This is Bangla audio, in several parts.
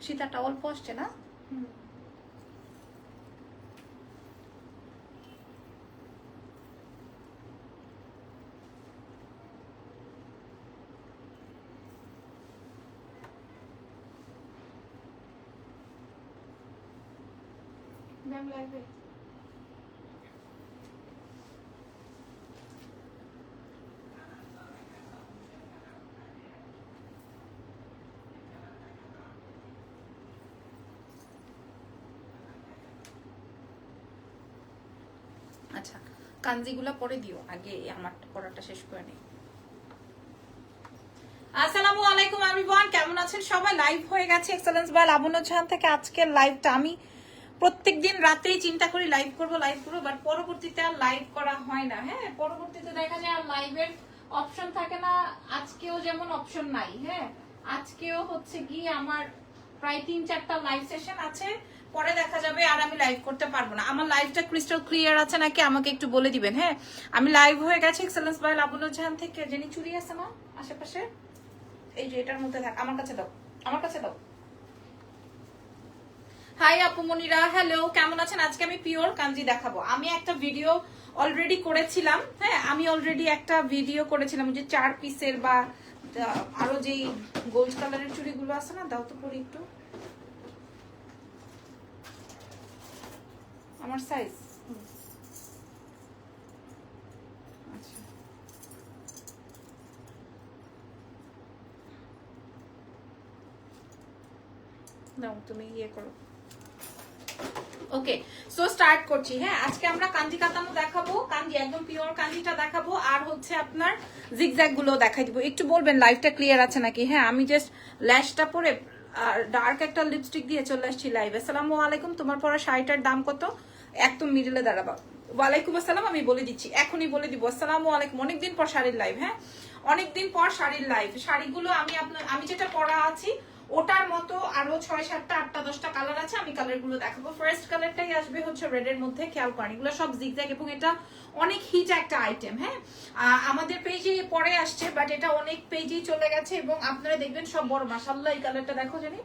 সীতাটা অল্প আসছে না? ম্যাম লাইভে আচ্ছা, কাঞ্জিগুলা পরে দিও, আগে আমার পড়াটা শেষ করে নেই। আসসালামু আলাইকুম এভরিওয়ান, কেমন আছেন সবাই? লাইভ হয়ে গেছে এক্সেলেন্স বাই লাবণ্য জাহান থেকে। আজকের লাইভটা আমি প্রত্যেকদিন রাতেই চিন্তা করি লাইভ করব, বাট পরবর্তীতে আর লাইভ করা হয় না। হ্যাঁ, পরবর্তীতে দেখা যায় আর লাইভের অপশন থাকে না। আজকেও যেমন অপশন নাই। হ্যাঁ, আজকেও হচ্ছে কি আমার প্রায় 3-4টা লাইভ সেশন আছে, পরে দেখা যাবে আর আমি লাইভ করতে পারবো না। আমার লাইভটা ক্রিস্টাল ক্লিয়ার আছে নাকি আমাকে একটু বলে দিবেন। হ্যাঁ, আমি লাইভ হয়ে গেছি এক্সেলেন্স বাই লাবণ্য জাহান থেকে। জেনি চুরি আছে না আশেপাশে? এই যে এটার মধ্যে থাক, আমার কাছে দাও, আমার কাছে দাও। হাই আপু মনিরা, হ্যালো, কেমন আছেন? আজকে আমি পিওর কাঞ্জি দেখাবো। আমি একটা ভিডিও অলরেডি করেছিলাম। হ্যাঁ, আমি অলরেডি একটা ভিডিও করেছিলাম যে 4 পিসের বা আরো যেই গোল্ড কালারের চুড়িগুলো আছে না, দাও তো পরি একটু আমার সাইজ। আচ্ছা, দাও তুমি ইয়ে করো। ওকে, সো স্টার্ট করছি। হ্যাঁ, আজকে আমরা কাঞ্জি কাতানো দেখাবো, কাঞ্জি একদম পিওর কাঞ্জিটা দেখাবো, আর হচ্ছে আপনার জিগজ্যাগ গুলো দেখাই দিব। একটু বলবেন লাইভটা ক্লিয়ার আছে নাকি। হ্যাঁ, আমি জাস্ট ল্যাশটা পরে আর ডার্ক একটা লিপস্টিক দিয়ে চলে আসছি লাইভে। আসসালামু আলাইকুম, তোমার পরা শাড়িটার দাম কত? একদম মিডলে দাঁড়াবা। ওয়ালাইকুম আসসালাম, আমি বলে দিচ্ছি, এখনই বলে দিব। আসসালামু আলাইকুম, অনেকদিন পর শাড়ির লাইভ। হ্যাঁ, অনেকদিন পর শাড়ির লাইভ। শাড়িগুলো আমি যেটা পরা আছি ওটার মতো আরো 6-7টা 8টা 10টা কালার আছে, আমি কালার গুলো দেখাবো। ফার্স্ট কালারটাই আসবে হচ্ছে রেড এর মধ্যে, খেয়াল করেন এগুলো সব জিগজ্যাগ এবং এটা অনেক হিট একটা আইটেম। হ্যাঁ, আমাদের পেজে পরে আসছে, বাট এটা অনেক পেজেই চলে গেছে এবং আপনারা দেখবেন সব বড়। মাশাআল্লাহ, এই কালারটা দেখো জানি,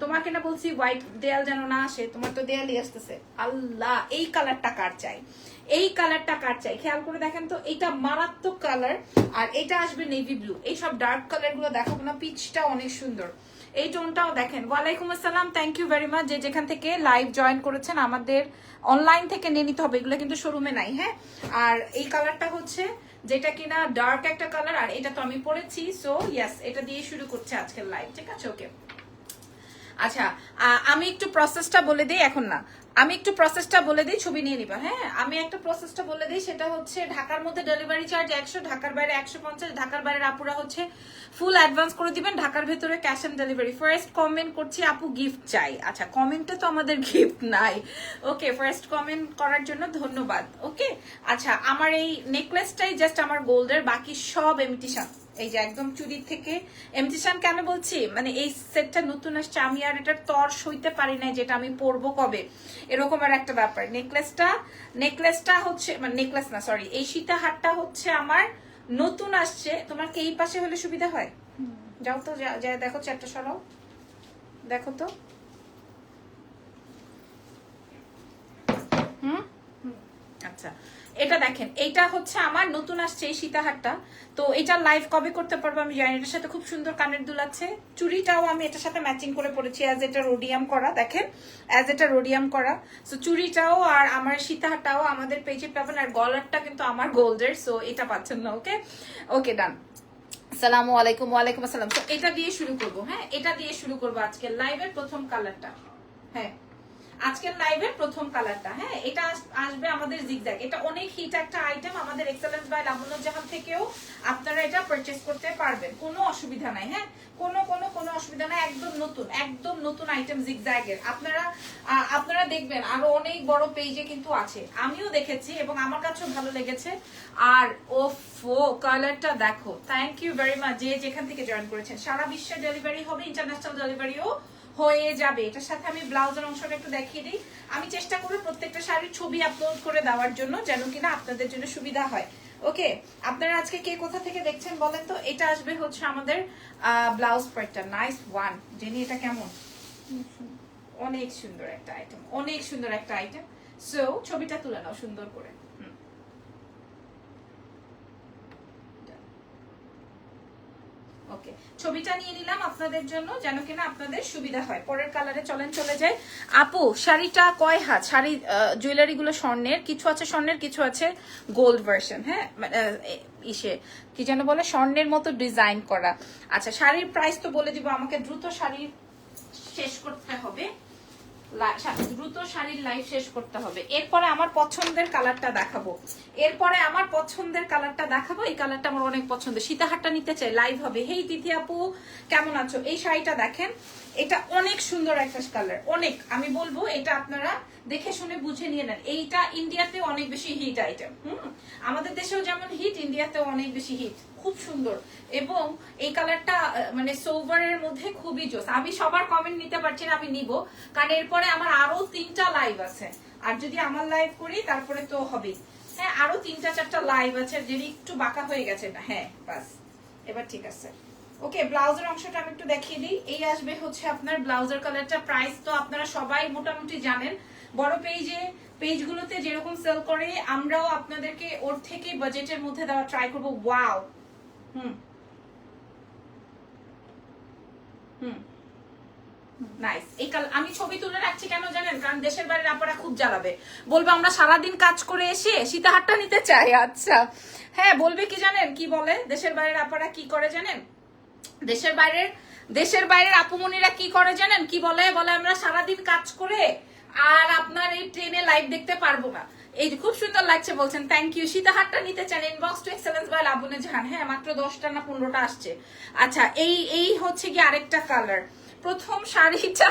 তোমাকে না বলছি হোয়াইট দেয়াল যেন না আসে, তোমার তো দেয়ালই আসতেছে। আল্লাহ, এই কালারটা কার চাই, এই কালারটা কার চাই, খেয়াল করে দেখেন তো। এটা মারাত্মক কালার, আর এটা আসবে নেভি ব্লু। এই সব ডার্ক কালার গুলো দেখো না, পিচটা অনেক সুন্দর, এই টোনটাও দেখেন। ওয়ালাইকুম আসসালাম, থ্যাংক ইউ ভেরি মাচ যে যেখান থেকে লাইভ জয়েন করেছেন। আমাদের অনলাইন থেকে নিয়ে নিতে হবে, এগুলো কিন্তু শোরুমে নাই। হ্যাঁ, আর এই কালারটা হচ্ছে যেটা কিনা ডার্ক একটা কালার, আর এটা তো আমি পরেছি। সো ইয়েস, এটা দিয়ে শুরু করছে আজকের লাইভ, ঠিক আছে? ওকে, আচ্ছা, আমি একটু প্রসেসটা বলে দিই। এখন না, আমি একটু প্রসেসটা বলে দিই, ছবি নিয়ে নিবা। হ্যাঁ, আমি একটা প্রসেসটা বলে দিই, সেটা হচ্ছে ঢাকার মধ্যে ডেলিভারি চার্জ 100, ঢাকার বাইরে 150। ঢাকার বাইরের আপুরা হচ্ছে ফুল অ্যাডভান্স করে দিবেন, ঢাকার ভেতরে cash on delivery. First comment করছি আপু গিফট চাই। আচ্ছা, কমেন্টে তো আমাদের গিফট নাই। ওকে, ফার্স্ট কমেন্ট করার জন্য ধন্যবাদ। ওকে, আচ্ছা, আমার এই নেকলেসটাই জাস্ট আমার গোল্ডের, বাকি সব ইমিটেশন। এই যে একদম চুরি থেকে ইমিটেশন। কেন বলছি, মানে এই সেটটা নতুন আসছে, আমি আর এটার তর সইতে পারি না যেটা আমি পরবো কবে, এরকম আর একটা ব্যাপার। নেকলেসটা হচ্ছে, মানে নেকলেস না, সরি, এই সীতাহারটা হচ্ছে আমার নতুন আসছে। তোমার কি এই পাশে হলে সুবিধা হয়? যাও তো, যা দেখো, চ্যাটটা সরাও, দেখো তো। আচ্ছা, এটা দেখেন, এটা হচ্ছে আমার নতুন আসছে এই সীতাহারটা। তো এটা লাইভ কবে করতে পারবো আমি জানি। এটার সাথে খুব সুন্দর কানের দুল আছে, চুড়িটাও আমি এটার সাথে ম্যাচিং করে পরেছি, অ্যাজ এটা রোডিয়াম করা। দেখেন, অ্যাজ এটা রোডিয়াম করা। সো চুড়িটাও আর আমার সীতাহারটাও আমাদের পেজে পাবেন, আর গলারটা কিন্তু আমার গোল্ডের, সো এটা পাচ্ছেন না। ওকে, ওকে, ডান। আসসালামু আলাইকুম। ওয়ালাইকুম আসসালাম। তো এটা দিয়ে শুরু করবো। হ্যাঁ, এটা দিয়ে শুরু করবো আজকের লাইভের প্রথম কালারটা। হ্যাঁ, আজকের লাইভের প্রথম কালারটা। হ্যাঁ, এটা আসবে আমাদের জিগজ্যাগ। এটা অনেক হিট একটা আইটেম, আমাদের এক্সেলেন্স বাই লাবণ্য জাহান থেকেও আপনারা এটা পারচেজ করতে পারবেন, কোনো অসুবিধা নাই। হ্যাঁ, কোনো অসুবিধা নাই, একদম নতুন আইটেম জিগজ্যাগের। আপনারা দেখবেন আরো অনেক বড় পেজে কিন্তু আছে, আমিও দেখেছি এবং আমার কাছেও ভালো লেগেছে। আর ওফো, কালারটা দেখো। থ্যাংক ইউ ভেরি মাচ যে যেখান থেকে জয়েন করেছেন। সারা বিশ্বে ডেলিভারি হবে, ইন্টারন্যাশনাল ডেলিভারিও হয়ে যাবে। এটার সাথে আমি ব্লাউজের অংশটা একটু দেখিয়ে দিই। আমি চেষ্টা করব প্রত্যেকটা শাড়ির ছবি আপলোড করে দেওয়ার জন্য, যেন কিনা আপনাদের জন্য সুবিধা হয়। ওকে, আপনারা আজকে কে কোথা থেকে দেখছেন বলেন তো। এটা আসবে হচ্ছে আমাদের ব্লাউজ পার্টটা। নাইস ওয়ান, জেনি, এটা কেমন? অনেক সুন্দর একটা আইটেম, অনেক সুন্দর একটা আইটেম। সো ছবিটা তুলে নাও সুন্দর করে। ওকে, ছবিটা নিয়ে নিলাম আপনাদের জন্য যেন কিনা আপনাদের সুবিধা হয়। পরের কালারে চলে যাই। আপু শাড়িটা কয় হাত? শাড়ি জুয়েলারি গুলো স্বর্ণের, কিছু আছে স্বর্ণের, কিছু আছে গোল্ড ভার্সন। হ্যাঁ, ইসে কি যেন বলে, স্বর্ণের মতো ডিজাইন করা। আচ্ছা, শাড়ির প্রাইস তো বলে দিব, আমাকে দ্রুত শাড়ি শেষ করতে হবে, দ্রুত শাড়ির লাইভ শেষ করতে হবে। এরপরে আমার পছন্দের কালারটা দেখাবো, এই কালারটা আমার অনেক পছন্দের। সীতাহারটা নিতে চাই, লাইভ হবে। হেই তিথি আপু, কেমন আছো? এই শাড়িটা দেখেন, এটা অনেক সুন্দর একটা কালার, অনেক, আমি বলবো এটা আপনারা দেখে শুনে বুঝে নিয়ে নেন। এইটা ইন্ডিয়াতে অনেক বেশি হিট আইটেম। আমাদের দেশেও যেমন হিট, ইন্ডিয়াতেও অনেক বেশি হিট, খুব সুন্দর। এবং এই কালারটা মানে সোভারের মধ্যে খুবই জোস। আমি সবার কমেন্ট নিতে পারছি না, আমি নিব, কারণ এরপরে আমার আরো 3টা লাইভ আছে। আর যদি আমার লাইভ করি তারপরে তো হবেই। হ্যাঁ, আরো 3-4টা লাইভ আছে, যদি একটু বাঁকা হয়ে গেছে না। হ্যাঁ, বাস এবার ঠিক আছে। ওকে, ব্লাউজের অংশটা আমি একটু দেখিয়ে দিই। এই আসবে হচ্ছে আপনার ব্লাউজের কালারটা। প্রাইস তো আপনারা সবাই মোটামুটি জানেন, বড় পেজগুলোতে যেরকম সেল করে আমরাও আপনাদেরকে ওর থেকে বাজেটের মধ্যে দেওয়া ট্রাই করব। Wow, nice. এই আমি ছবি তুলে রাখছি কেন জানেন? কারণ দেশের বাড়ির আপনারা খুব জ্বালাবে, বলবে আমরা সারাদিন কাজ করে এসে সীতাহারটা নিতে চাই। আচ্ছা হ্যাঁ, বলবে কি জানেন, কি বলে দেশের বাইরের আপনারা কি করে জানেন? দেশের বাইরের আপুমনিরা কি করে জানেন? কি বলে আমরা সারাদিন কাজ করে আর আপনার এই ট্রেনে লাইভ দেখতে পারবো না। এই যে খুব সুন্দর লাগছে বলছেন, থ্যাংক ইউ। সীতাহারটা নিতে চান, ইনবক্স টু এক্সেলেন্স বাই লাবণে জাহান। হ্যাঁ, মাত্র 10টা না 15টা আসছে। আচ্ছা, এই হচ্ছে কি আরেকটা কালার। প্রথম শাড়িটা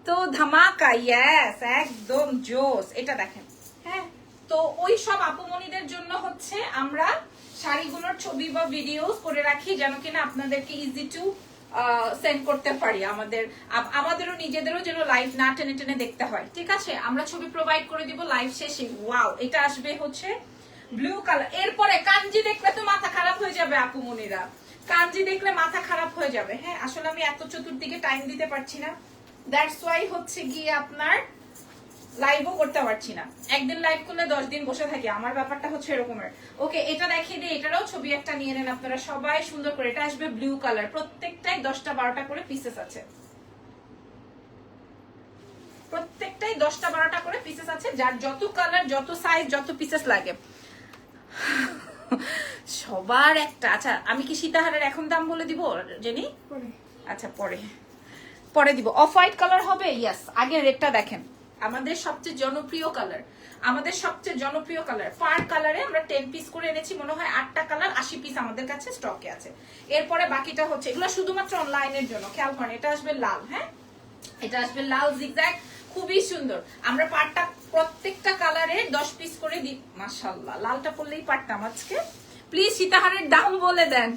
তো ধামাকা, ইয়েস, একদম জোস। এটা দেখেন। হ্যাঁ, তো ওই সব আপুমনিদের জন্য হচ্ছে আমরা শাড়িগুলোর ছবি বা ভিডিও করে রাখি, যেন কিনা আপনাদেরকে ইজি টু সেন্ড করতে পারি। আমাদেরও নিজেদেরও যেন লাইভ না টেনে টেনে দেখতে হয়। ঠিক আছে, আমরা ছবি প্রোভাইড করে দিব লাইভ শেষে। ওয়াও, এটা আসবে হচ্ছে ব্লু কালার। এরপরে কাঞ্জি দেখলে তো মাথা খারাপ হয়ে যাবে আপুমনিরা, কাঞ্জি দেখলে মাথা খারাপ হয়ে যাবে। হ্যাঁ, আসলে আমি এত চতুর্দিকে টাইম দিতে পারছি না, দ্যাটস ওয়াই হচ্ছে গিয়ে আপনার লাইভও করতে পারছি না। একদিন লাইভ করলে 10 দিন বসে থাকি, আমার ব্যাপারটা হচ্ছে এরকমের। ওকে, এটা দেখিয়ে দিই, এটারও ছবি একটা নিয়ে নেন আপনারা সবাই সুন্দর করে। এটা আসবে ব্লু কালার, প্রত্যেকটাই 10টা-12টা করে পিসেস আছে, প্রত্যেকটাই 10টা-12টা করে পিসেস আছে, যার যত কালার, যত সাইজ, যত পিসেস লাগে সবার একটা। আচ্ছা, আমি কি সীতাহারের এখন দাম বলে দিব জেনি? আচ্ছা, পরে দিব। অফ হোয়াইট কালার হবে, ইয়েস। আগে রেডটা দেখেন, আমাদের সবচেয়ে জনপ্রিয় কালার, পার কালারে আমরা 10 পিস করে এনেছি, মনে হয় 8টা কালার, 80 পিস আমাদের কাছে স্টকে আছে। এরপরে বাকিটা হচ্ছে, এগুলো শুধুমাত্র অনলাইনের জন্য, খেয়াল করেন। এটা আসবে লাল, হ্যাঁ, এটা আসবে লাল জিগজ্যাগ, খুবই সুন্দর। আমরা পাটটা প্রত্যেকটা কালারে 10 পিস করে দিই। মাশাআল্লাহ, লালটা পরলেই পারতাম আজকে। প্লিজ সীতাহারের দাম বলে দেন।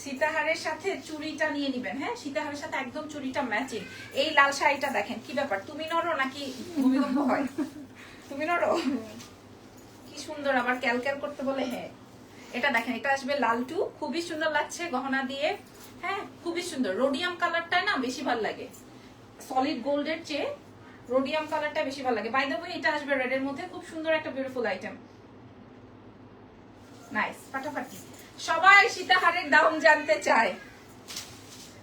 সীতাহারের সাথে চুড়িটা নিয়ে নিবেন। হ্যাঁ, সীতাহারের সাথে একদম চুড়িটা ম্যাচিং। এই লাল শাড়িটা দেখেন, কি ব্যাপার, তুমি নড়ো নাকি ভূমিকম্প হয়? তুমি নড়ো, কি সুন্দর, আবার ক্যালক্যাল করতে বলে। হ্যাঁ, এটা দেখেন, এটা আসবে লাল টু, খুবই সুন্দর লাগছে গহনা দিয়ে। হ্যাঁ, খুবই সুন্দর। রোডিয়াম কালারটা না বেশি ভালো লাগে, সলিড গোল্ডের চেয়ে রোডিয়াম কালারটা বেশি ভালো লাগে। বাই দ্য ওয়ে, এটা আসবে রেড এর মধ্যে, খুব সুন্দর একটা বিউটিফুল আইটেম, নাইস, ফাটাফাটি। সবাই সীতাহারের দাম জানতে চায়।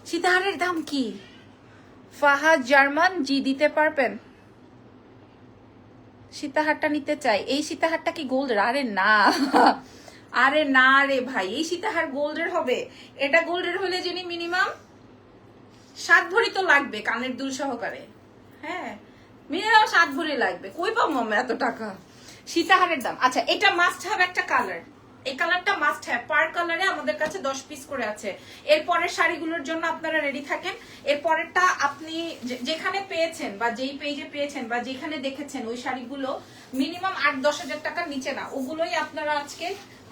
সীতাহারের দাম কি? ফাহাদ জার্মান জি, দিতে পারবেন? সীতাহারটা নিতে চাই। এই সীতাহারটা কি গোল্ডের? আরে না রে ভাই, এই সীতাহার গোল্ডের হবে? এটা গোল্ডের হলে যিনি মিনিমাম 7 ভরি তো লাগবে, কানের দুল সহকারে। হ্যাঁ, মিনিমাম 7 ভরি লাগবে, কই পাবো আমরা এত টাকা? সীতাহারের দাম। আচ্ছা, এটা মাস্ট হ্যাভ একটা কালার, এই কালারটা মাস্ট হ্যাভ। পার কালারে আমাদের কাছে 10 পিস করে আছে। এরপরের শাড়িগুলোর জন্য আপনারা রেডি থাকেন। এরপরেরটা আপনি যেখানে পেয়েছেন বা যেই পেজে পেয়েছেন বা যেখানে দেখেছেন, ওই শাড়িগুলো মিনিমাম 8-10 হাজার টাকার নিচে না, ওগুলোই আপনারা আজকে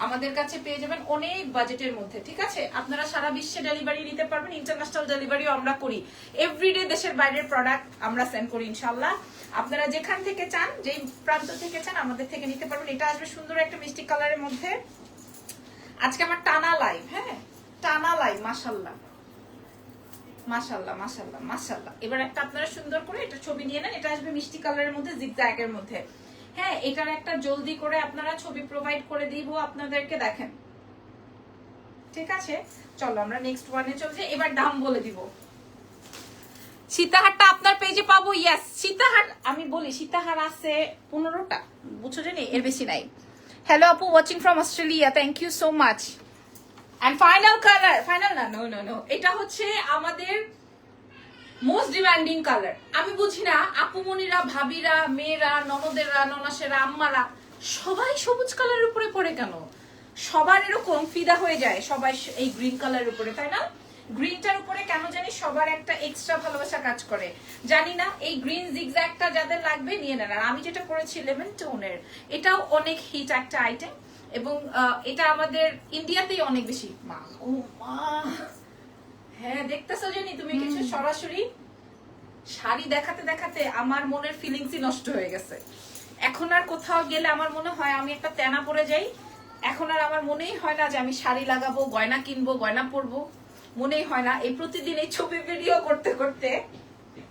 আমাদের কাছে পেয়ে যাবেন অনেক বাজেটের মধ্যে। ঠিক আছে, আপনারা সারা বিশ্বে ডেলিভারি নিতে পারবেন, ইন্টারন্যাশনাল ডেলিভারিও আমরা করি। এভরিডে দেশের বাইরের প্রোডাক্ট আমরা সেন্ড করি ইনশাল্লাহ। আপনারা যেখান থেকে চান, যেই প্রান্ত থেকে চান, আমাদের থেকে নিতে পারবেন। এটা আসবে সুন্দর একটা মিষ্টি কালারের মধ্যে। আজকে আমার টানা লাইভ, হ্যাঁ, টানা লাইভ, মাশাআল্লাহ। মাশাআল্লাহ মাশাআল্লাহ মাশাআল্লাহ। এবার একটা আপনারা সুন্দর করে এটা ছবি নিয়ে নেন। এটা আসবে মিষ্টি কালারের মধ্যে, জিগজ্যাগের মধ্যে। হ্যাঁ, এটার একটা জলদি করে আপনারা ছবি প্রোভাইড করে দিব আপনাদেরকে, দেখেন। ঠিক আছে, চলো আমরা নেক্সট ওয়ানে চলে যাই। এবার দাম বলে দিব। সীতাহারটা আপনার পেজে পাবো। ইয়েস, সীতাহার আমি বলি সীতাহার আছে 15টা, বুঝছো জানি, এর বেশি নাই। হ্যালো আপু, watching from Australia, thank you so much. And final colour, final না, নো নো নো, এটা হচ্ছে আমাদের মোস্ট ডিমান্ডিং কালার। আমি বুঝি না আপুমনিরা, ভাবিরা, মেয়েরা, ননদেরা, ননাসেরা, আম্মারা সবাই সবুজ কালারের উপরে পড়ে কেন? সবার এরকম ফিদা হয়ে যায় সবাই এই গ্রিন কালারের উপরে, তাই না? গ্রিনটার উপরে কেন জানি সবার একটা এক্সট্রা ভালোবাসা কাজ করে, জানি না। এই গ্রিন জিগজ্যাগটা যাদের লাগবে নিয়ে নেন। আর আমি যেটা করেছি লেমন টোনের, এটাও অনেক হিট একটা আইটেম, এবং এটা আমাদের ইন্ডিয়াতেই অনেক বেশি। মা ও মা, হ্যাঁ দেখতেছো জানি তুমি কিছু সরাসরি শাড়ি দেখাতে দেখাতে আমার মনের ফিলিংসই নষ্ট হয়ে গেছে। এখন আর কোথাও গেলে আমার মনে হয় আমি একটা তেনা পরে যাই। এখন আর আমার মনেই হয় না যে আমি শাড়ি লাগাবো, গয়না কিনবো, গয়না পরবো, মনেই হয় না। এই প্রতিদিন এই ছবি ভিডিও করতে করতে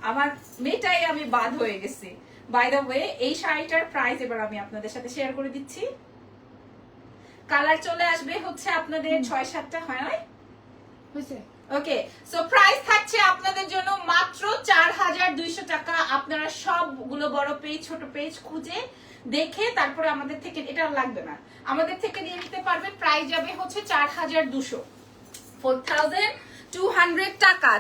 আমার মেয়েটাই আমি বাদ হয়ে গেছি। বাই দ্য ওয়ে, এই শাড়িটার প্রাইস এবার আমি আপনাদের সাথে শেয়ার করে দিচ্ছি। কালার চলে আসবে হচ্ছে আপনাদের 6-7টা, হয় না? ওকে, সো প্রাইস থাকছে আপনাদের জন্য মাত্র 4200 টাকা। আপনারা সবগুলো বড় পেজ ছোট পেজ খুঁজে দেখে তারপরে আমাদের থেকে, এটা লাগবে না, আমাদের থেকে নিয়ে নিতে পারবেন। প্রাইস যাবে হচ্ছে 4200, 4200 টাকা।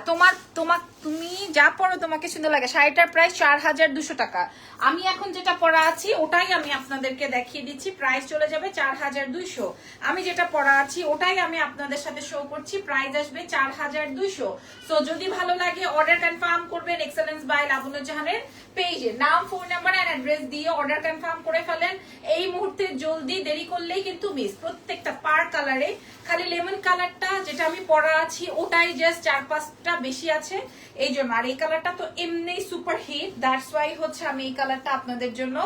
তুমি যা পরো তোমাকে সুন্দর লাগে। শাড়িটার প্রাইস 4200 টাকা। আমি এখন যেটা পরা আছি ওটাই আমি আপনাদেরকে দেখিয়ে দিচ্ছি, প্রাইস চলে যাবে 4200। আমি যেটা পরা আছি ওটাই আমি আপনাদের সাথে শো করছি, প্রাইস আসবে 4200। সো যদি ভালো লাগে অর্ডার কনফার্ম করবেন এক্সেলেন্স বাই লাবণ্য জাহানের পেজে, নাম, ফোন নাম্বার এন্ড অ্যাড্রেস দিয়ে অর্ডার কনফার্ম করে ফেলেন এই মুহূর্তে। জলদি, দেরি করলেই কিন্তু মিস। প্রত্যেকটা পার কালারে, খালি লেমন কালারটা যেটা আমি পরা আছি ওটাই জাস্ট 4-5টা বেশি আছে এই জন্য। আর এই কালারটা তো এমনি সুপার হিট, দ্যাটস ওয়াই হচ্ছে আমি এই কালারটা আপনাদের জন্য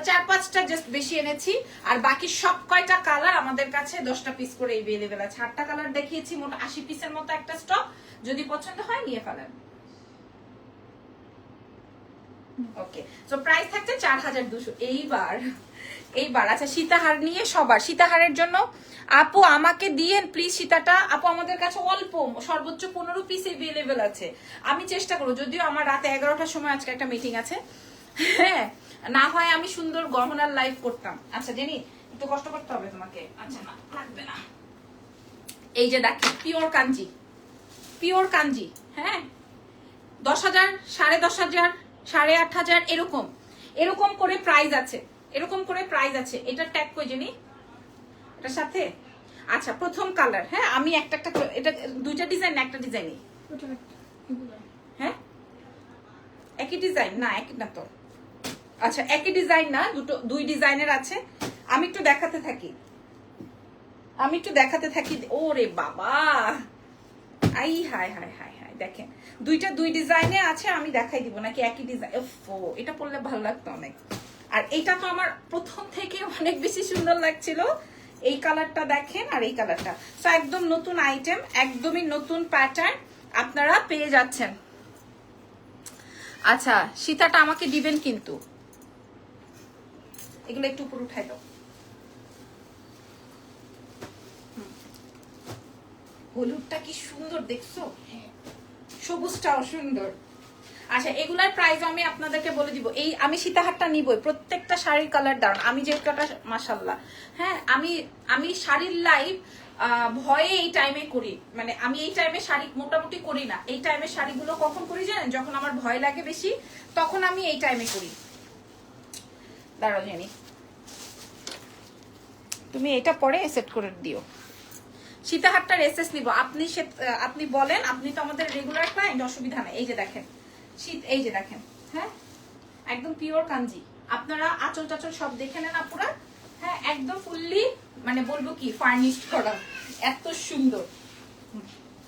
4-5টা জাস্ট বেশি এনেছি। আর বাকি সব কয়টা কালার আমাদের কাছে 10টা পিস করে এভেলেবেল আছে। 8টা কালার দেখিয়েছি, মোট 80 পিসের মতো একটা স্টক। যদি পছন্দ হয় নিয়ে ফেলেন। ওকে, সো প্রাইস থাকছে 4200। এইবার আচ্ছা, সীতাহার নিয়ে সবার, সীতাহারের জন্য আপু আমাকে দিয়েন প্লিজ সীতাটা। আপু আমাদের কাছে অল্প, সর্বোচ্চ 15 পিস এভেলেবেল আছে। আমি চেষ্টা করবো, যদিও আমার রাতে 11টার সময় আজকে একটা মিটিং আছে। হ্যাঁ, না হয় আমি সুন্দর গহনার লাইভ করতাম। আচ্ছা জেনি, একটু কষ্ট করতে হবে তোমাকে। আচ্ছা না, লাগবে না। এই যে দেখেন, পিওর কাঞ্জি, পিওর কাঞ্জি। হ্যাঁ, 10,000, 10,500, 8,500 এরকম করে প্রাইস আছে, এরকম করে প্রাইস আছে। এটা ট্যাগ কই জানি এটার সাথে। আচ্ছা, প্রথম কালার। হ্যাঁ, আমি একটা এটা দুইটা ডিজাইন, একটা ডিজাইনই। হ্যাঁ, একই ডিজাইন না? একই না তো। আচ্ছা, একই ডিজাইন না, দুই ডিজাইনের আছে। আমি একটু দেখাতে থাকি। ওরে বাবা, I high high high high, দেখেন দুই ডিজাইনে আছে। আমি দেখাই দিব নাকি একই ডিজাইন? এটা পরলে ভালো লাগতো অনেক। আর এইটা তো আমার প্রথম থেকে অনেক বেশি সুন্দর লাগছিল। এই কালারটা দেখেন, আর এই কালারটা। সো একদম নতুন আইটেম, একদমই নতুন প্যাটার্ন আপনারা পেয়ে যাচ্ছেন। আচ্ছা, সীতাটা আমাকে দিবেন কিন্তু। এগুলো একটু উপর উঠাই দাও। হলুদটা কি সুন্দর দেখছো? সবুজটাও সুন্দর। আচ্ছা, এগুলার প্রাইস আমি আপনাদেরকে বলে দিব। এই আমি সীতাহারটা নিবই, প্রত্যেকটা শাড়ির কালার দারুন। আমি যে কটা, মাশাল্লাহ। হ্যাঁ, আমি শাড়ির লাইভ ভয়ে এই টাইমে করি, মানে আমি এই টাইমে শাড়ি মোটামুটি করি না। এই টাইমে শাড়িগুলো কখন করি জানেন? যখন আমার ভয় লাগে বেশি, তখন আমি এই টাইমে করি। দাঁড়াও জানি, তুমি এটা পরে সেট করে দিও। সীতাহারটার এসএস নিব। আপনি বলেন, আপনি তো আমাদের রেগুলার ক্লায়েন্ট, অসুবিধা নাই। এই যে দেখেন শীত, এই যে দেখেন। হ্যাঁ, একদম পিওর কাঞ্জি। আপনারা আঁচল টাচল সব দেখে নেন আপুরা। হ্যাঁ, একদম ফুললি, মানে বলবো কি, ফার্নিশড করা, এত সুন্দর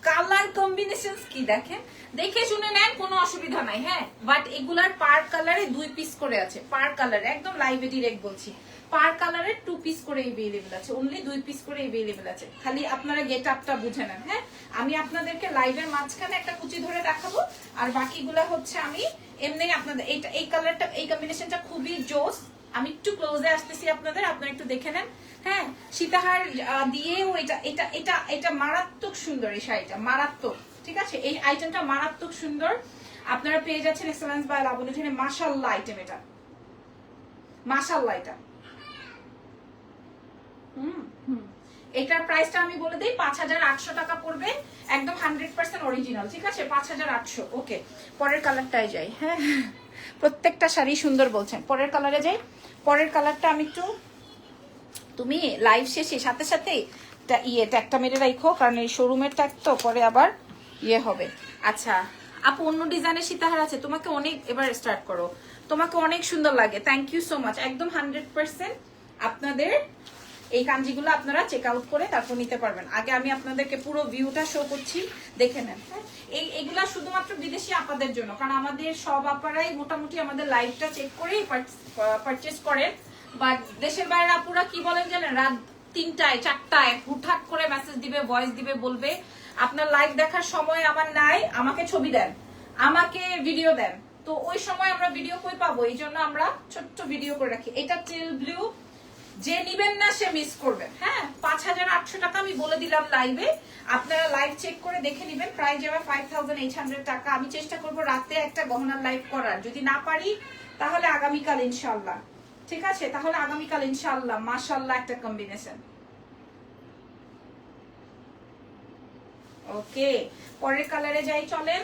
কালার কম্বিনেশন কি দেখেন। দেখে শুনে নেন, কোনো অসুবিধা নাই। হ্যাঁ, বাট এগুলার পার কালারে 2 পিস করে আছে, পার কালারে। একদম লাইভে ডিরেক্ট বলছি, পার কালারের 2 পিস করে अवेलेबल আছে, অনলি 2 পিস করে अवेलेबल আছে। খালি আপনারা গেট আপটা বুঝে নেন। হ্যাঁ, আমি আপনাদেরকে লাইভের মাঝখানে একটা কুচি ধরে দেখাবো, আর বাকিগুলো হচ্ছে আমি এমনি আপনাদের এই কালারটা, এই কম্বিনেশনটা খুবই জোস। আমি একটু ক্লোজে আসতেছি আপনাদের, আপনারা একটু দেখে নেন। হ্যাঁ, সীতাহার দিয়েও এটা এটা এটা এটা মারাত্মক সুন্দর, এই শাড়িটা মারাত্মক। ঠিক আছে, এই আইটেমটা মারাত্মক সুন্দর। আপনারা পেয়ে যাচ্ছেন এক্সেলেন্স বাই লাবণ্য জেনে। মাশাআল্লাহ আইটেম এটা, মাশাআল্লাহ এটা। এটার প্রাইসটা আমি বলে দিই, 5800 টাকা পড়বে, একদম 100% অরিজিনাল। ঠিক আছে, 5800। ওকে, পরের কালারটায় যাই। হ্যাঁ, প্রত্যেকটা শাড়ি সুন্দর বলছেন। পরের কালারে যাই। পরের কালারটা আমি একটু, তুমি লাইভ শেষে সাথে সাথেই ট্যাগটা মেরে রাখো, কারণ এই শোরুমের ট্যাগ তো পরে আবার ইয়ে হবে। আচ্ছা আপু, অন্য ডিজাইনের সীতাহার আছে, তোমাকে অনেক, এবার স্টার্ট করো, তোমাকে অনেক সুন্দর লাগে। Thank you so much. একদম 100% আপনাদের এই কাঞ্জিগুলো আপনারা চেক আউট করে তারপর নিতে পারবেন। আগে আমি আপনাদেরকে পুরো ভিউটা শো করছি, দেখে নেন। হ্যাঁ, এইগুলা শুধুমাত্র বিদেশি আপাদের জন্য, কারণ আমাদের সব আপারাই মোটামুটি আমাদের লাইভটা চেক করেই পারচেস করেন। বাট দেশের বাইরে আপুরা কি বলেন জানেন, রাত 3টায় 4টায় হুটহাট করে মেসেজ দিবে, ভয়েস দিবে, বলবে আপনার লাইভ দেখার সময় আমার নাই, আমাকে ছবি দেন, আমাকে ভিডিও দেন। তো ওই সময় আমরা ভিডিও কই পাবো? এই জন্য আমরা ছোট্ট ভিডিও করে রাখি। এটা টিল ব্লু, যে নিবেন না সে মিস করবেন। হ্যাঁ, 5800 টাকা আমি বলে দিলাম লাইভে, আপনারা লাইভ চেক করে দেখে নিবেন। প্রাইস যাবে 5800 টাকা। আমি চেষ্টা করব রাতে একটা গহনার লাইভ করার, যদি না পারি তাহলে আগামীকাল ইনশাআল্লাহ। ঠিক আছে, তাহলে আগামীকাল ইনশাআল্লাহ। মাশাআল্লাহ একটা কম্বিনেশন। ওকে, পরের কালারে যাই, চলেন।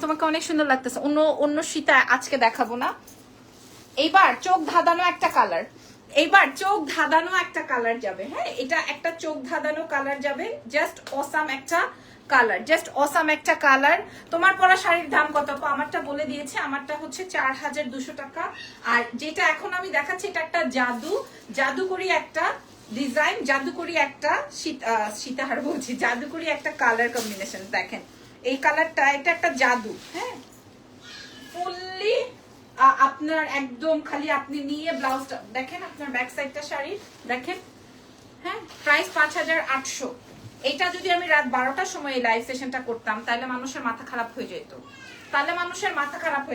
তোমাকে অনেক সুন্দর লাগতেছে। অন্য সীতা আজকে দেখাবো না। এইবার চোখ ধাঁধানো একটা কালার, এইবার চোখ ধাঁধানো একটা কালার যাবে। হ্যাঁ, এটা একটা চোখ ধাঁধানো কালার যাবে, জাস্ট অসাম একটা কালার, জাস্ট অসাম একটা কালার। তোমার পরা শাড়ির দাম কত? আমারটা বলে দিয়েছে, আমারটা হচ্ছে 4200 টাকা। আর যেটা এখন আমি দেখাচ্ছি এটা একটা জাদুকরি একটা ডিজাইন, জাদুকরি একটা সীতাহার বলছি, জাদুকরি একটা কালার কম্বিনেশন। দেখেন এই কালারটা, এটা একটা জাদু। হ্যাঁ, ফুললি আপনার একদম খালি আপনি নিয়ে ব্লাউজটা দেখেন, আপনার ব্যাক সাইডটা শাড়ি দেখেন। হ্যাঁ, প্রাইস 5800। এটা যদি আমি রাত 12টার সময় এই লাইভ সেশনটা করতাম, তাহলে মানুষের মাথা খারাপ হয়ে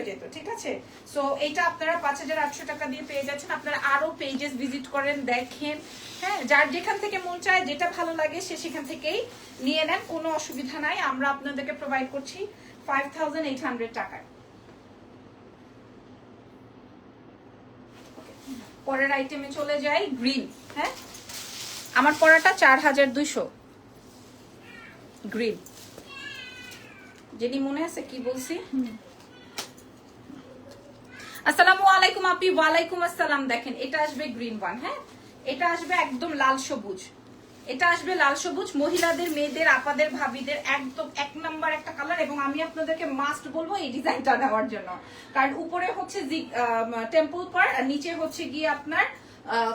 যেত, ঠিক আছে। সো এটা আপনারা 5800 টাকা দিয়ে পেয়ে যাচ্ছেন। আপনারা আরো পেজেস ভিজিট করেন, দেখেন। হ্যাঁ, যার যেখান থেকে মন চায়, যেটা ভালো লাগে সে সেখান থেকেই নিয়ে নেন, কোনো অসুবিধা নাই। আমরা আপনাদেরকে প্রোভাইড করছি 5800 টাকায়। পরের আইটেমে চলে যাই, গ্রিন। হ্যাঁ, আমার পরাটা 4200 গ্রিন। যেটি মনে আছে কি বলছি? আসসালামু আলাইকুম আপি। ওয়ালাইকুম আসসালাম। দেখেন এটা আসবে গ্রিন ওয়ান। হ্যাঁ, এটা আসবে একদম লাল সবুজ, এটা আসবে লাল সবুজ। মহিলাদের, মেয়েদের, আপাদের, ভাবিদের একদম 1 নাম্বার একটা কালার। এবং আমি আপনাদেরকে মাস্ট বলবো এই ডিজাইনটা নেওয়ার জন্য, কারণ উপরে হচ্ছে টেম্পল পার আর নিচে হচ্ছে গিয়ে আপনার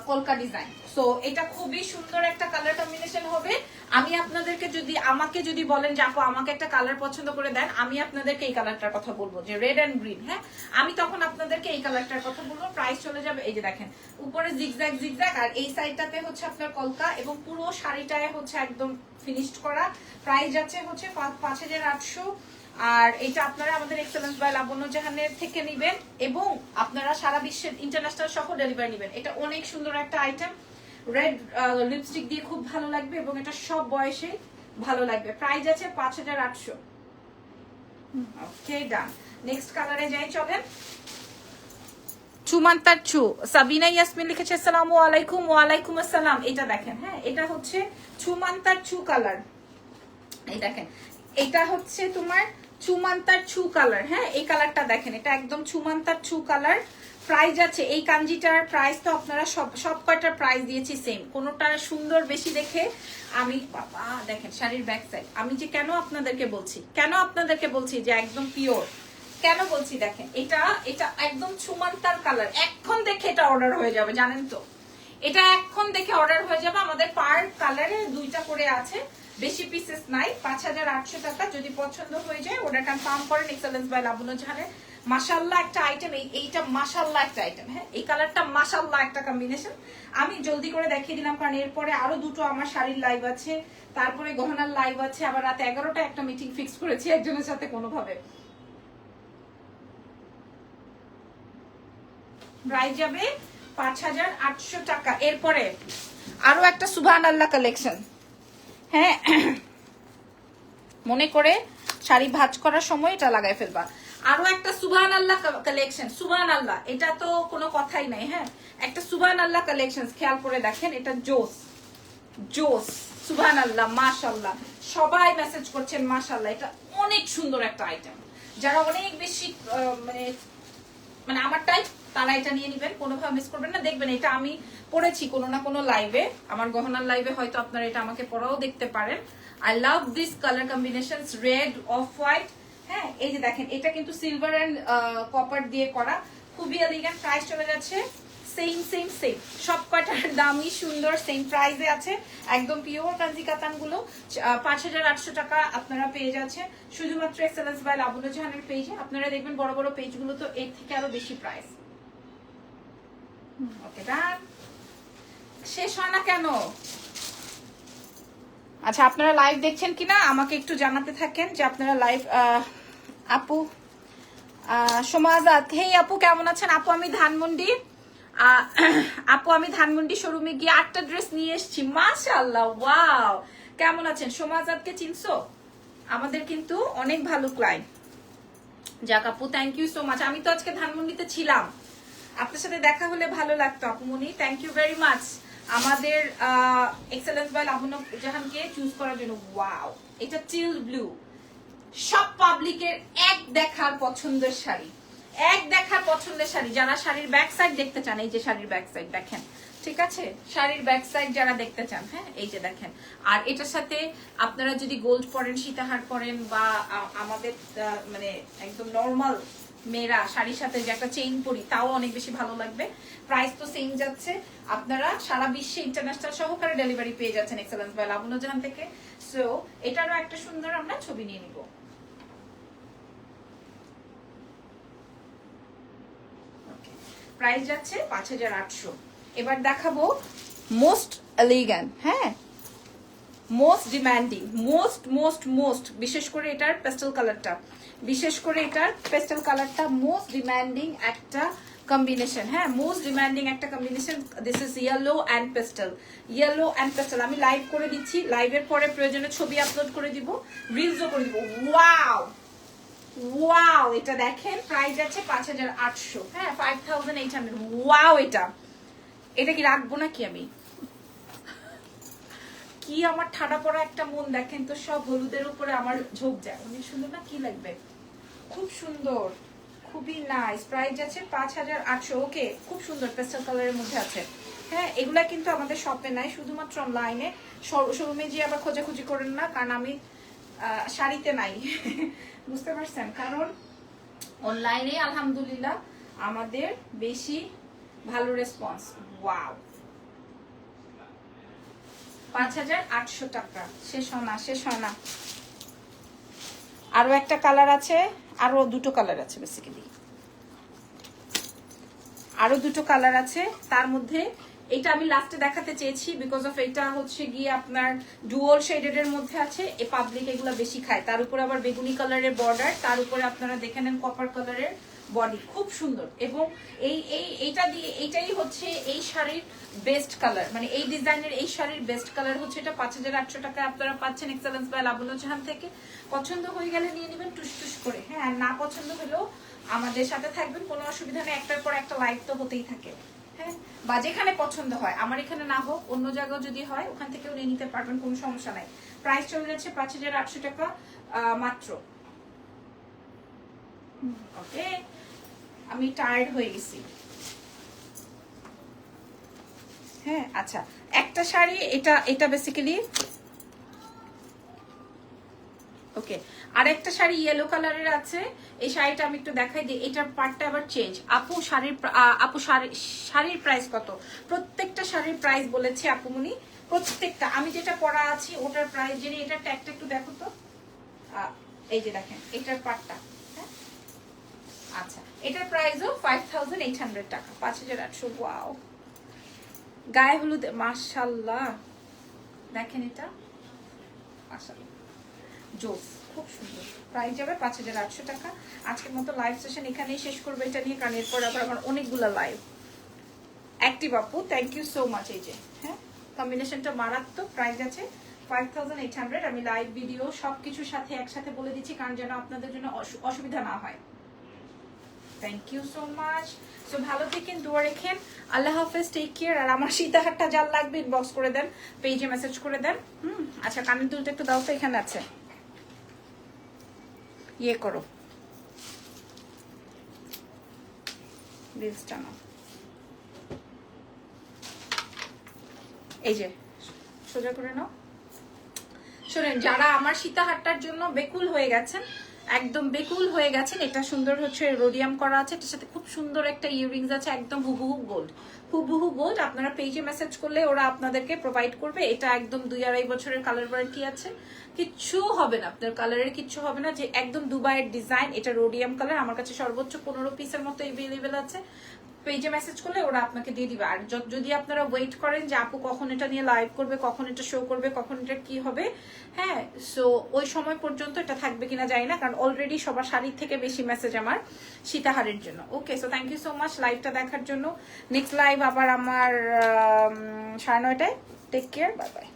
কলকা ডিজাইন। সো এটা খুবই সুন্দর একটা কালার কম্বিনেশন হবে। আমি আপনাদেরকে আমাকে যদি বলেন যে আপু আমাকে একটা কালার পছন্দ করে দেন, আমি আপনাদেরকে এই কালারটার কথা বলবো, যে রেড এন্ড গ্রিন। হ্যাঁ, আমি তখন আপনাদেরকে এই কালারটার কথা বলবো। প্রাইস চলে যাবে, এই যে দেখেন উপরে জিগজ্যাগ জিগজ্যাগ, আর এই সাইডটাতে হচ্ছে আপনার কলকা, এবং পুরো শাড়িটায় হচ্ছে একদম ফিনিশড করা। প্রাইস যাচ্ছে হচ্ছে 5800। আর এটা আপনারা আমাদের এক্সেলেন্স বাই লাবণ্য জাহানের থেকে নেবেন, এবং আপনারা সারা বিশ্বের ইন্টারন্যাশনাল সহ ডেলিভারি নেবেন। এটা অনেক সুন্দর একটা আইটেম, রেড লিপস্টিক দিয়ে খুব ভালো লাগবে, এবং এটা সব বয়সে ভালো লাগবে। প্রাইস আছে 5800। ওকে, ডান। নেক্সট কালারে যাই, চলেন। চুমান্তার চু, সাবিনা ইয়াসমিন লিখেছে আসসালামু আলাইকুম। ওয়ালাইকুম আসসালাম। এটা দেখেন, হ্যাঁ, এটা হচ্ছে চুমান্তার চু কালার। এই দেখেন, এটা হচ্ছে তোমার চুমান্তার চু কালার। হ্যাঁ, এই কালারটা দেখেন, এটা একদম চুমান্তার চু কালার। প্রাইস আছে এই কাঞ্জিটার প্রাইস তো আপনারা সব কয়টার প্রাইস দিয়েছি সেম, কোনোটা সুন্দর বেশি দেখে আমি বাবা দেখেন শাড়ির ব্যাক সাইড। আমি যে কেন আপনাদেরকে বলছি যে একদম পিওর, কেন বলছি দেখেন, এটা একদম চুমান্তার কালার। এখন দেখে এটা অর্ডার হয়ে যাবে, জানেন তো, এটা এখন দেখে অর্ডার হয়ে যাবে। আমাদের পার কালারে 2টা করে আছে, বেশি পিসেস নাই। 5800 টাকা। যদি পছন্দ হয়ে যায় অর্ডার কনফার্ম করেন এক্সেলেন্স বাই লাবণ্য জাহানের মাশাআল্লাহ একটা আইটেম, এইটা মাশাআল্লাহ একটা আইটেম। হ্যাঁ, এই কালারটা মাশাআল্লাহ একটা কম্বিনেশন। আমি জলদি করে দেখিয়ে দিলাম কারণ এরপরে আরো দুটো আমার শাড়ির লাইভ আছে, তারপরে গহনার লাইভ আছে, আবার রাত 11টা একটা মিটিং ফিক্স করেছি একজনের সাথে কোনোভাবে। প্রাইস যাবে 5800 টাকা। এরপরে আরো একটা সুবহানাল্লাহ কালেকশন। হ্যাঁ, মনে করে শাড়ি ভাঁজ করার সময় এটা লাগাই ফেলবা। আরো একটা সুবহানাল্লাহ কালেকশন। সুবহানাল্লাহ, এটা তো কোনো কথাই নাই। হ্যাঁ, একটা সুবহানাল্লাহ কালেকশন, খেয়াল করে দেখেন, এটা জোস জোস। সুবহানাল্লাহ, মাশাআল্লাহ, সবাই মেসেজ করছেন মাশাআল্লাহ। এটা অনেক সুন্দর একটা আইটেম। যারা অনেক বেশি মানে আমার টাইপ, তারা এটা নিয়ে নিবেন, কোনোভাবে মিস করবেন না। দেখবেন এটা আমি পড়েছি কোনো না কোনো লাইভে, আমার গহনার লাইভে হয়তো আপনারা এটা আমাকে পরাও দেখতে পারেন। I love this colour combinations, red off white. হ্যাঁ, এই যে দেখেন, এটা কিন্তু সিলভার এন্ড কপার দিয়ে করা, খুবই এলিগেন্ট। প্রাইস চলে যাচ্ছে সেম সেম সেম, সব কয়টার দামই সুন্দর, সেম প্রাইসে আছে। একদম পিওর কাঞ্জি কাতান গুলো 5800 টাকা আপনারা পেয়ে যাচ্ছেন শুধুমাত্র এক্সেলেন্স বাই লাবণ্য জাহানের পেজে। আপনারা দেখবেন বড় বড় পেজগুলো তো এর থেকে আরো বেশি প্রাইস। ওকে, ডান। শেষ হয় না কেন? আচ্ছা, আপনারা লাইভ দেখছেন কিনা আমাকে একটু জানাতে থাকেন যে আপনারা লাইভ। আপু সোমাজাত, হেই আপু, কেমন আছেন? আপু আমি ধানমন্ডি শোরুমে গিয়ে 8টা ড্রেস নিয়ে এসেছি। মাশাআল্লাহ, ওয়াও। কেমন আছেন? সোমাজাতকে চিনছো? আমাদের কিন্তু অনেক ভালো ক্লায়েন্ট। যাক আপু, থ্যাংক ইউ সো মাচ। আমি তো আজকে ধানমন্ডিতে ছিলাম, আপনার সাথে দেখা হলে ভালো লাগতো আপুমনি। থ্যাংক ইউ ভেরি মাচ আমাদের এক্সেলেন্স বাই লাবণ্য জাহানকে চুজ করার জন্য। ওয়াও, এটা চিল ব্লু, সব পাবলিকের এক দেখার পছন্দের শাড়ি, এক দেখার পছন্দের শাড়ি। যারা শাড়ির ব্যাক সাইড দেখতে চান, এই যে শাড়ির ব্যাক সাইড দেখেন, ঠিক আছে? শাড়ির ব্যাক সাইড যারা দেখতে চান, হ্যাঁ, এই যে দেখেন। আর এটার সাথে আপনারা যদি গোল্ড পরেন, সীতাহার পরেন, বা আমাদের মানে একদম নর্মাল মেয়েরা শাড়ির সাথে যে একটা চেইন পরি, তাও অনেক বেশি ভালো লাগবে। প্রাইস তো সেম যাচ্ছে, আপনারা সারা বিশ্বে ইন্টারন্যাশনাল সহকারে ডেলিভারি পেয়ে যাচ্ছেন এক্সেলেন্স বাই লাবণ্য জাহান থেকে। সো এটারও একটা সুন্দর আমরা ছবি নিয়ে নিব। প্রাইস যাচ্ছে 5800। এবার দেখাবো মোস্ট এলিগেন্ট, হ্যাঁ, most demanding, most most most, বিশেষ করে এটার পেস্টেল কালারটা, মোস্ট ডিমান্ডিং একটা কম্বিনেশন। হ্যাঁ, মোস্ট ডিমান্ডিং একটা combination. This is yellow and pastel, yellow and pastel. আমি লাইভ করে দিচ্ছি, লাইভের পরে প্রয়োজনে ছবি আপলোড করে দিব, রিলসও করে দিব। ওয়াও ওয়াও, এটা দেখেন, প্রাইস আছে 5800। হ্যাঁ, 5800। ওয়াও, এটা কি রাখবো নাকি আমি? কি আমার ঠাডা পড়া একটা মন, দেখেন তো, সব হলুদের উপরে আমার ঝোঁক যায়। অনেক সুন্দর না? কি লাগবে? খুব সুন্দর, খুবই নাইস। প্রাইস আছে 5800। ওকে, খুব সুন্দর পেস্টেল কালারের মধ্যে আছে। হ্যাঁ, এগুলা কিন্তু আমাদের শপে নাই, শুধুমাত্র অনলাইনে। শোরুমে গিয়ে আবার খোঁজাখুঁজি করেন না, কারণ আমি শাড়িতে নাই। বুঝতে পারছেন? কারণ অনলাইনে আলহামদুলিল্লাহ আমাদের বেশি ভালো রেসপন্স। ওয়াও, 5800 টাকা। শেষ হয় না। আরো একটা কালার আছে, আরো দুটো কালার আছে, বেসিক্যালি আরো দুটো কালার আছে। তার মধ্যে এটা আমি লাস্টে দেখাতে চেয়েছি, বিকজ অফ এটা হচ্ছে গিয়ে আপনার ডুয়াল শেডেড এর মধ্যে আছে। এই পাবলিক এগুলো বেশি খায়। তার উপরে আবার বেগুনি কালারের বর্ডার, তার উপরে আপনারা দেখে নেন কপার কালারের বডি, খুব সুন্দর। এবং এইটাই হচ্ছে এই শাড়ির বেস্ট কালার, মানে এই ডিজাইনের এই শাড়ির বেস্ট কালার হচ্ছে এটা। 5800 টাকায় আপনারা পাচ্ছেন এক্সেলেন্স বাই লাবণ্য জাহান থেকে। পছন্দ হয়ে গেলে নিয়ে নেবেন টুস টুস করে। হ্যাঁ, আর না পছন্দ হলেও আমাদের সাথে থাকবেন, কোনো অসুবিধা নেই। একটার পর একটা লাইভ তো হতেই থাকে। হ্যাঁ, বা যেখানে পছন্দ হয়, আমার এখানে না হোক, অন্য জায়গায় যদি হয়, ওখান থেকেও নিয়ে নিতে পারবেন, কোনো সমস্যা নাই। প্রাইস চলে যাচ্ছে 5800 টাকা মাত্র। ওকে, আমি টায়ার্ড হয়ে গেছি। হ্যাঁ, আচ্ছা, একটা শাড়ি, এটা বেসিক্যালি ওকে। আর একটা শাড়ি ইয়েলো কালারের আছে, এই শাড়িটা আমি একটু দেখাই দিই। এটার পার্টটা আবার চেঞ্জ। আপু শাড়ির প্রাইস কত? প্রত্যেকটা শাড়ির প্রাইস বলেছি আপুমনি, প্রত্যেকটা। আমি যেটা পরা আছি ওটার প্রাইস জেনে, এটার ট্যাগটা একটু দেখো তো। এই যে দেখেন, এটার পার্টটা, হ্যাঁ, আচ্ছা, এটার প্রাইসও 5800 টাকা, 5800। ওয়াও, গায়ে হলুদ, মাশাআল্লাহ, দেখেন এটা মাশাআল্লাহ জোস, খুব সুন্দর। প্রাইস যাবে 5800 টাকা। আজকের মতো লাইভ সেশন এখানেই শেষ করবো এটা নিয়ে, কারণ এরপর আবার আমার অনেকগুলো লাইভ। অ্যাক্টিভ আপু, থ্যাংক ইউ সো মাচ। এই যে হ্যাঁ, কম্বিনেশনটা মারাত্মক। প্রাইস আছে 5800। আমি লাইভ ভিডিও সব কিছুর সাথে একসাথে বলে দিচ্ছি, কারণ যেন আপনাদের জন্য অসুবিধা না হয়। Thank you so much. So ভালো থাকেন, দোয়া রেখেন। আল্লাহ হাফেজ, টেক কেয়ার। আর আমার সীতাহারটা যার লাগবে ইনবক্স করে দেন, পেজে মেসেজ করে দেন। আচ্ছা, কানের দুলটা একটু দাও তো, এখানে আছে, ইয়ে করো, রিলসটা নাও। এই যে সোজা করে নাও। শোনেন, যারা আমার সীতাহারটার জন্য বেকুল হয়ে গেছেন, একদম বেকুল হয়ে গেছেন, এটা সুন্দর হচ্ছে রোডিয়াম করা আছে, এটার সাথে খুব সুন্দর একটা ইয়াররিংস আছে, একদম হুবহু গোল্ড, হুবহু গোল্ড। আপনারা পেজে মেসেজ করলে ওরা আপনাদেরকে প্রোভাইড করবে। এটা একদম 2-2.5 বছরের কালার ওয়ারেন্টি আছে, কিচ্ছু হবে না, আপনার কালারের কিচ্ছু হবে না। যে একদম দুবাইয়ের ডিজাইন, এটা রোডিয়াম কালার। আমার কাছে সর্বোচ্চ 15 পিসের মতো এভেলেবেল আছে। পেজে মেসেজ করলে ওরা আপনাকে দিয়ে দিবে। আর যদি আপনারা ওয়েট করেন যে আপু কখন এটা নিয়ে লাইভ করবে, কখন এটা শো করবে, কখন এটা কি হবে, হ্যাঁ, সো ওই সময় পর্যন্ত এটা থাকবে কিনা জানি না, কারণ অলরেডি সবার শাড়ির থেকে বেশি মেসেজ আমার সীতাহারের জন্য। Okay, so thank you so much লাইভটা দেখার জন্য। নেক্সট লাইভ আবার আমার 9:30টায়। Take care, bye by.